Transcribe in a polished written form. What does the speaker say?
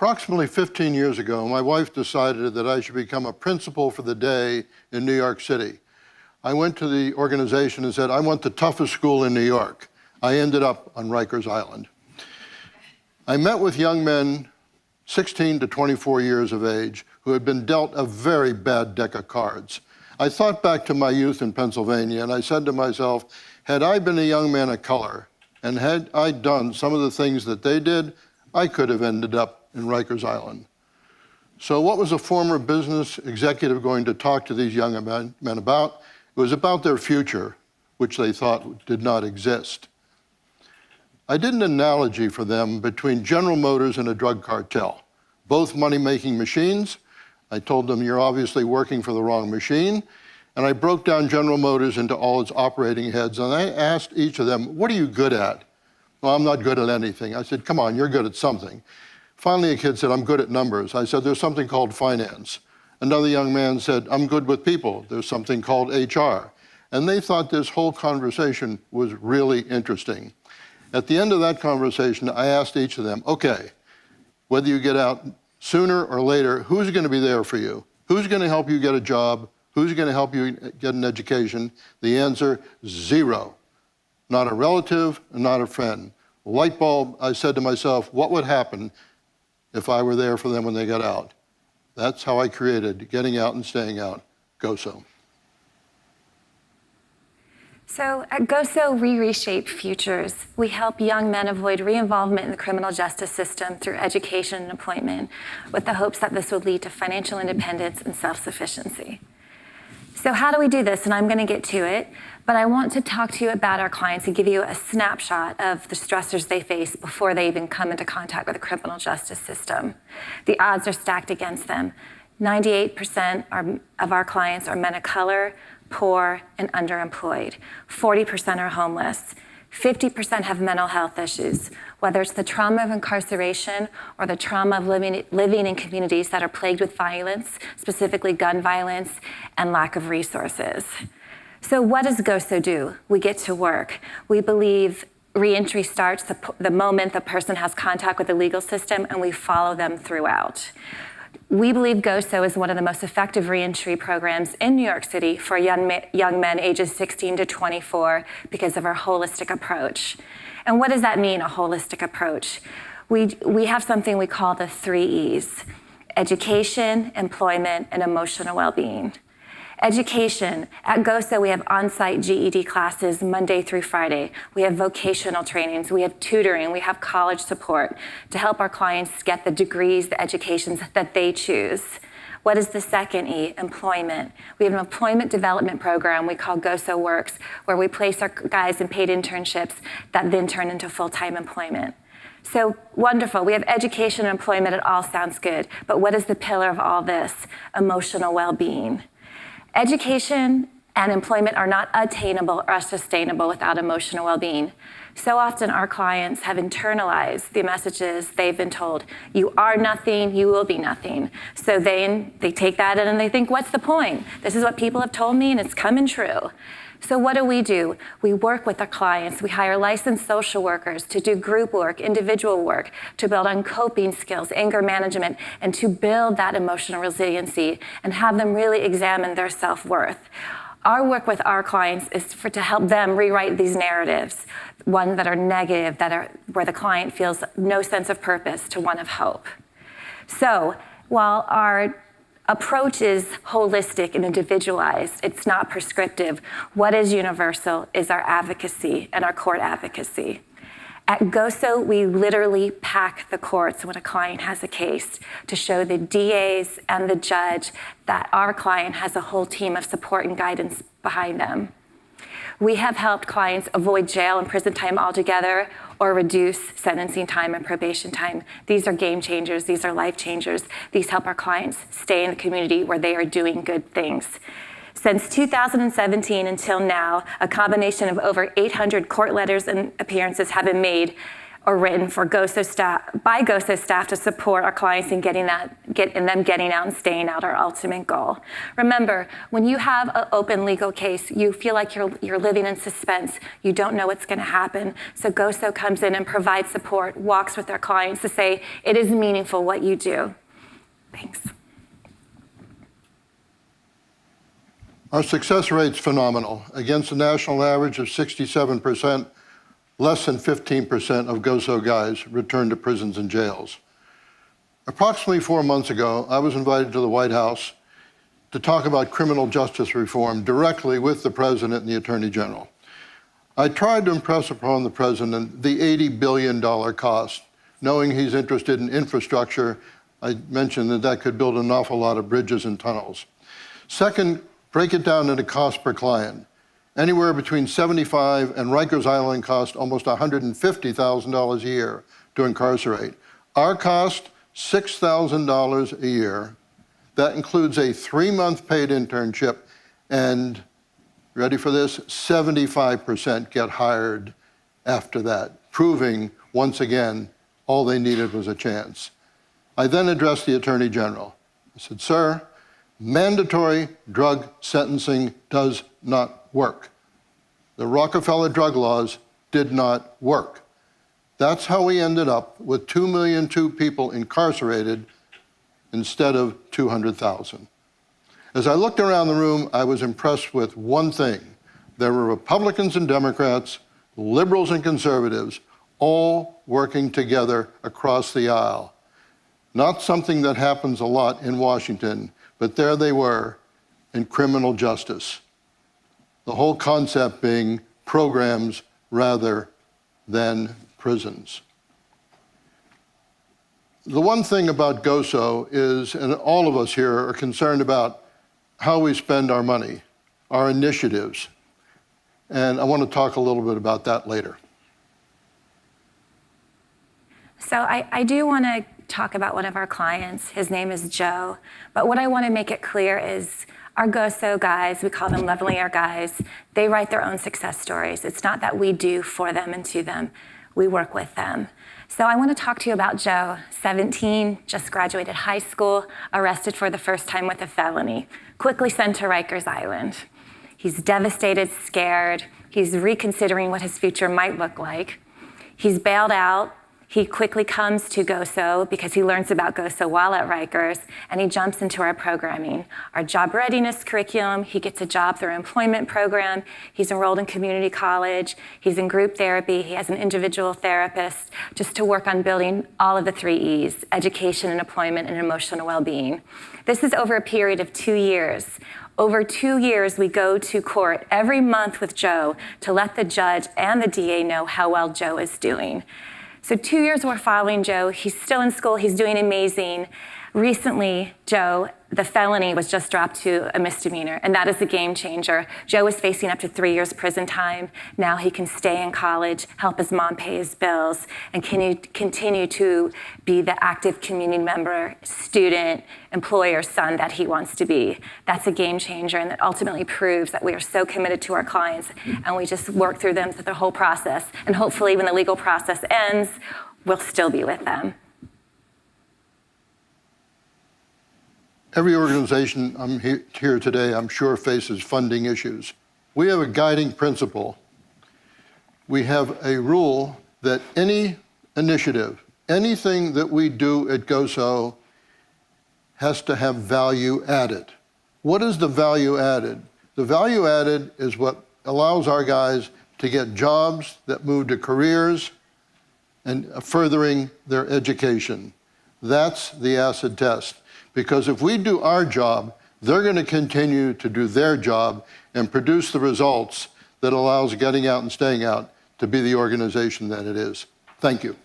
Approximately 15 years ago, my wife decided that I should become a principal for the day in New York City. I went to the organization and said, I want the toughest school in New York. I ended up on Rikers Island. I met with young men 16 to 24 years of age who had been dealt a very bad deck of cards. I thought back to my youth in Pennsylvania and I said to myself, had I been a young man of color and had I done some of the things that they did, I could have ended up in Rikers Island. So what was a former business executive going to talk to these young men about? It was about their future, which they thought did not exist. I did an analogy for them between General Motors and a drug cartel, both money-making machines. I told them, you're obviously working for the wrong machine. And I broke down General Motors into all its operating heads, and I asked each of them, what are you good at? Well, I'm not good at anything. I said, come on, you're good at something. Finally, a kid said, I'm good at numbers. I said, there's something called finance. Another young man said, I'm good with people. There's something called HR. And they thought this whole conversation was really interesting. At the end of that conversation, I asked each of them, okay, whether you get out sooner or later, who's going to be there for you? Who's going to help you get a job? Who's going to help you get an education? The answer, zero. Not a relative, not a friend. Light bulb, I said to myself, what would happen if I were there for them when they got out? That's how I created Getting Out and Staying Out, GOSO. So at GOSO, we reshape futures. We help young men avoid re-involvement in the criminal justice system through education and employment, with the hopes that this would lead to financial independence and self-sufficiency. So how do we do this? And I'm going to get to it, but I want to talk to you about our clients and give you a snapshot of the stressors they face before they even come into contact with the criminal justice system. The odds are stacked against them. 98% of our clients are men of color, poor, and underemployed. 40% are homeless. 50% have mental health issues, whether it's the trauma of incarceration or the trauma of living in communities that are plagued with violence, specifically gun violence and lack of resources. So what does GOSO do? We get to work. We believe reentry starts the moment the person has contact with the legal system, and we follow them throughout. We believe GOSO is one of the most effective reentry programs in New York City for young men ages 16 to 24 because of our holistic approach. And what does that mean, a holistic approach? We have something we call the 3 E's: education, employment, and emotional well-being. Education. At GOSO, we have on-site GED classes Monday through Friday. We have vocational trainings. We have tutoring. We have college support to help our clients get the degrees, the educations that they choose. What is the second E? Employment. We have an employment development program we call GOSO Works, where we place our guys in paid internships that then turn into full-time employment. So wonderful. We have education and employment. It all sounds good. But what is the pillar of all this? Emotional well-being. Education and employment are not attainable or sustainable without emotional well-being. So often our clients have internalized the messages they've been told. You are nothing, you will be nothing. So they take that in and they think, what's the point? This is what people have told me and it's coming true. So what do? We work with our clients. We hire licensed social workers to do group work, individual work, to build on coping skills, anger management, and to build that emotional resiliency and have them really examine their self-worth. Our work with our clients is to help them rewrite these narratives, one that are negative, where the client feels no sense of purpose, to one of hope. So while our approach is holistic and individualized, it's not prescriptive, what is universal is our advocacy and our court advocacy. At GOSO, we literally pack the courts when a client has a case to show the DAs and the judge that our client has a whole team of support and guidance behind them. We have helped clients avoid jail and prison time altogether or reduce sentencing time and probation time. These are game changers. These are life changers. These help our clients stay in the community where they are doing good things. Since 2017 until now, a combination of over 800 court letters and appearances have been made. or written for GOSO staff, by GOSO staff to support our clients in getting out and staying out, our ultimate goal. Remember, when you have an open legal case, you feel like you're living in suspense. You don't know what's going to happen. So GOSO comes in and provides support, walks with their clients to say, it is meaningful what you do. Thanks. Our success rate's phenomenal. Against a national average of 67%, less than 15% of GOSO guys return to prisons and jails. Approximately 4 months ago, I was invited to the White House to talk about criminal justice reform directly with the President and the Attorney General. I tried to impress upon the President the $80 billion cost, knowing he's interested in infrastructure. I mentioned that could build an awful lot of bridges and tunnels. Second, break it down into cost per client. Anywhere between 75 and Rikers Island cost almost $150,000 a year to incarcerate. Our cost, $6,000 a year. That includes a 3-month paid internship, and ready for this, 75% get hired after that, proving, once again, all they needed was a chance. I then addressed the Attorney General. I said, sir, mandatory drug sentencing does not work. The Rockefeller drug laws did not work. That's how we ended up with 2 million people incarcerated instead of 200,000. As I looked around the room, I was impressed with one thing. There were Republicans and Democrats, liberals and conservatives, all working together across the aisle. Not something that happens a lot in Washington, but there they were in criminal justice. The whole concept being programs rather than prisons. The one thing about GOSO is, and all of us here are concerned about how we spend our money, our initiatives. And I want to talk a little bit about that later. So I do want to talk about one of our clients. His name is Joe. But what I want to make it clear is our GOSO guys, we call them leveling our guys, they write their own success stories. It's not that we do for them and to them. We work with them. So I want to talk to you about Joe, 17, just graduated high school, arrested for the first time with a felony, quickly sent to Rikers Island. He's devastated, scared. He's reconsidering what his future might look like. He's bailed out. He quickly comes to GOSO because he learns about GOSO while at Rikers, and he jumps into our programming, our job readiness curriculum. He gets a job through our employment program. He's enrolled in community college. He's in group therapy. He has an individual therapist just to work on building all of the 3 E's, education and employment and emotional well-being. This is over a period of 2 years. Over 2 years, we go to court every month with Joe to let the judge and the DA know how well Joe is doing. So 2 years we're following Joe. He's still in school. He's doing amazing. Recently, Joe, the felony was just dropped to a misdemeanor, and that is a game changer. Joe is facing up to 3 years prison time. Now he can stay in college, help his mom pay his bills, and continue to be the active community member, student, employer, son that he wants to be. That's a game changer, and it ultimately proves that we are so committed to our clients, and we just work through them through the whole process. And hopefully when the legal process ends, we'll still be with them. Every organization I'm here today, I'm sure, faces funding issues. We have a guiding principle. We have a rule that any initiative, anything that we do at GOSO has to have value added. What is the value added? The value added is what allows our guys to get jobs that move to careers and furthering their education. That's the acid test. Because if we do our job, they're going to continue to do their job and produce the results that allows getting out and staying out to be the organization that it is. Thank you.